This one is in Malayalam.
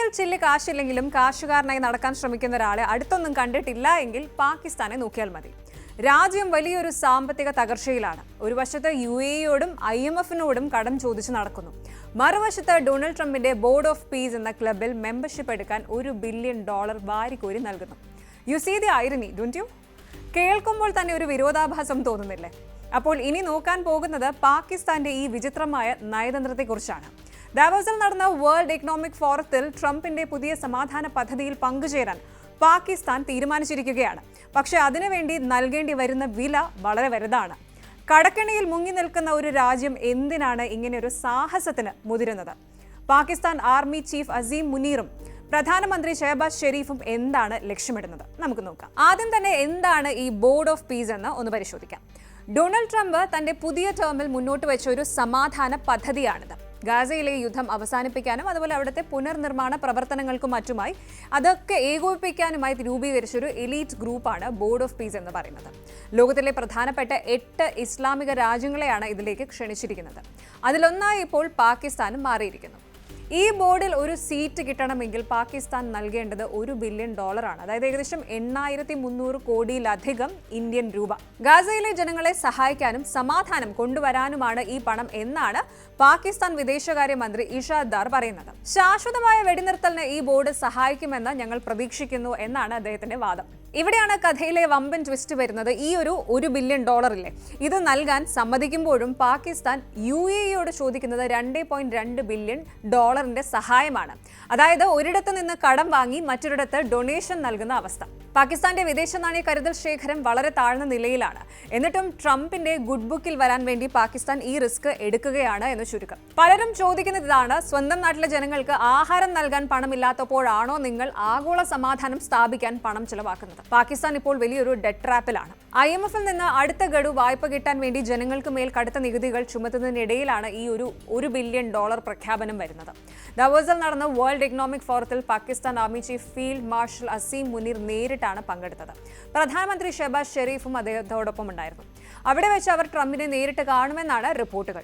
കയ്യിൽ ചില്ലി കാശില്ലെങ്കിലും കാശുകാരനായി നടക്കാൻ ശ്രമിക്കുന്ന ഒരാളെ അടുത്തൊന്നും കണ്ടിട്ടില്ല എങ്കിൽ പാകിസ്ഥാനെ നോക്കിയാൽ മതി. രാജ്യം വലിയൊരു സാമ്പത്തിക തകർച്ചയിലാണ്. ഒരു വശത്ത് UAE-യോടും IMF-നോടും കടം ചോദിച്ചു നടക്കുന്നു. മറുവശത്ത് ഡൊണാൾഡ് ട്രംപിന്റെ ബോർഡ് ഓഫ് പീസ് എന്ന ക്ലബിൽ മെമ്പർഷിപ്പ് എടുക്കാൻ $1 ബില്യൺ വാരിക്കോരി നൽകുന്നു. You see the irony, don't you? കേൾക്കുമ്പോൾ തന്നെ ഒരു വിരോധാഭാസം തോന്നുന്നില്ലേ? അപ്പോൾ ഇനി നോക്കാൻ പോകുന്നത് പാകിസ്ഥാന്റെ ഈ വിചിത്രമായ നയതന്ത്രത്തെക്കുറിച്ചാണ്. ദാവോസിൽ നടന്ന വേൾഡ് എക്കണോമിക് ഫോറത്തിൽ ട്രംപിന്റെ പുതിയ സമാധാന പദ്ധതിയിൽ പങ്കുചേരാൻ പാകിസ്ഥാൻ തീരുമാനിച്ചിരിക്കുകയാണ്. പക്ഷേ അതിനുവേണ്ടി നൽകേണ്ടി വരുന്ന വില വളരെ വലുതാണ്. കടക്കെണിയിൽ മുങ്ങി നിൽക്കുന്ന ഒരു രാജ്യം എന്തിനാണ് ഇങ്ങനെ ഒരു സാഹസത്തിന് മുതിരുന്നത്? പാകിസ്ഥാൻ ആർമി ചീഫ് അസീം മുനീറും പ്രധാനമന്ത്രി ഷഹബാസ് ഷെരീഫും എന്താണ് ലക്ഷ്യമിടുന്നത്? നമുക്ക് നോക്കാം. ആദ്യം തന്നെ എന്താണ് ഈ ബോർഡ് ഓഫ് പീസ് എന്ന് ഒന്ന് പരിശോധിക്കാം. ഡൊണാൾഡ് ട്രംപ് തന്റെ പുതിയ ടേമിൽ മുന്നോട്ട് വെച്ച ഒരു സമാധാന പദ്ധതിയാണിത്. ഗാസയിലെ യുദ്ധം അവസാനിപ്പിക്കാനും അതുപോലെ അവിടുത്തെ പുനർനിർമ്മാണ പ്രവർത്തനങ്ങൾക്കും മറ്റുമായി അതൊക്കെ ഏകോപിപ്പിക്കാനുമായി രൂപീകരിച്ചൊരു എലീറ്റ് ഗ്രൂപ്പാണ് ബോർഡ് ഓഫ് പീസ് എന്ന് പറയുന്നത്. ലോകത്തിലെ പ്രധാനപ്പെട്ട 8 ഇസ്ലാമിക രാജ്യങ്ങളെയാണ് ഇതിലേക്ക് ക്ഷണിച്ചിരിക്കുന്നത്. അതിലൊന്നായി ഇപ്പോൾ പാകിസ്ഥാനും മാറിയിരിക്കുന്നു. ഈ ബോർഡിൽ ഒരു സീറ്റ് കിട്ടണമെങ്കിൽ പാകിസ്ഥാൻ നൽകേണ്ടത് $1 ബില്യൺ ആണ്. അതായത് ഏകദേശം 8300 കോടിയിലധികം ഇന്ത്യൻ രൂപ. ഗാസയിലെ ജനങ്ങളെ സഹായിക്കാനും സമാധാനം കൊണ്ടുവരാനുമാണ് ഈ പണം എന്നാണ് പാകിസ്ഥാൻ വിദേശകാര്യമന്ത്രി ഇഷാദ് ദാർ പറയുന്നത്. ശാശ്വതമായ വെടിനിർത്തലിന് ഈ ബോർഡ് സഹായിക്കുമെന്ന് ഞങ്ങൾ പ്രതീക്ഷിക്കുന്നു എന്നാണ് അദ്ദേഹത്തിന്റെ വാദം. ഇവിടെയാണ് കഥയിലെ വമ്പൻ ട്വിസ്റ്റ് വരുന്നത്. ഈ $1 ബില്യൺ ഇല്ലേ, ഇത് നൽകാൻ സമ്മതിക്കുമ്പോഴും പാകിസ്ഥാൻ UAE-യോട് ചോദിക്കുന്നത് $2.2 ബില്യൺ സഹായമാണ്. അതായത് ഒരിടത്ത് നിന്ന് കടം വാങ്ങി മറ്റൊരിടത്ത് ഡൊണേഷൻ നൽകുന്ന അവസ്ഥ. പാകിസ്ഥാന്റെ വിദേശ നാണയ കരുതൽ ശേഖരം വളരെ താഴ്ന്ന നിലയിലാണ്. എന്നിട്ടും ട്രംപിന്റെ ഗുഡ് ബുക്കിൽ വരാൻ വേണ്ടി പാകിസ്ഥാൻ ഈ റിസ്ക് എടുക്കുകയാണ് എന്ന് ചുരുക്കം. പലരും ചോദിക്കുന്നത് ഇതാണ്: സ്വന്തം നാട്ടിലെ ജനങ്ങൾക്ക് ആഹാരം നൽകാൻ പണമില്ലാത്തപ്പോഴാണോ നിങ്ങൾ ആഗോള സമാധാനം സ്ഥാപിക്കാൻ പണം ചെലവാക്കുന്നത്? പാകിസ്ഥാൻ ഇപ്പോൾ വലിയൊരു ഡെറ്റ് ട്രാപ്പിലാണ്. IMF-ൽ നിന്ന് അടുത്ത ഗഡു വായ്പ കിട്ടാൻ വേണ്ടി ജനങ്ങൾക്ക് മേൽ കടുത്ത നികുതികൾ ചുമത്തുന്നതിനിടയിലാണ് ഈ $1 ബില്യൺ പ്രഖ്യാപനം വരുന്നത്. ദാവോസിൽ നടന്ന വേൾഡ് എക്കണോമിക് ഫോറത്തിൽ Pakistan army chief field marshal Asim Munir നേരിട്ടാണ് പങ്കെടുത്തത്. പ്രധാനമന്ത്രി ഷഹബാസ് ഷെരീഫും അദ്ദേഹത്തോടൊപ്പം ഉണ്ടായിരുന്നു. അവിടെ വെച്ച് അവർ ട്രംപിനെ നേരിട്ട് കാണുമെന്നാണ് റിപ്പോർട്ടുകൾ.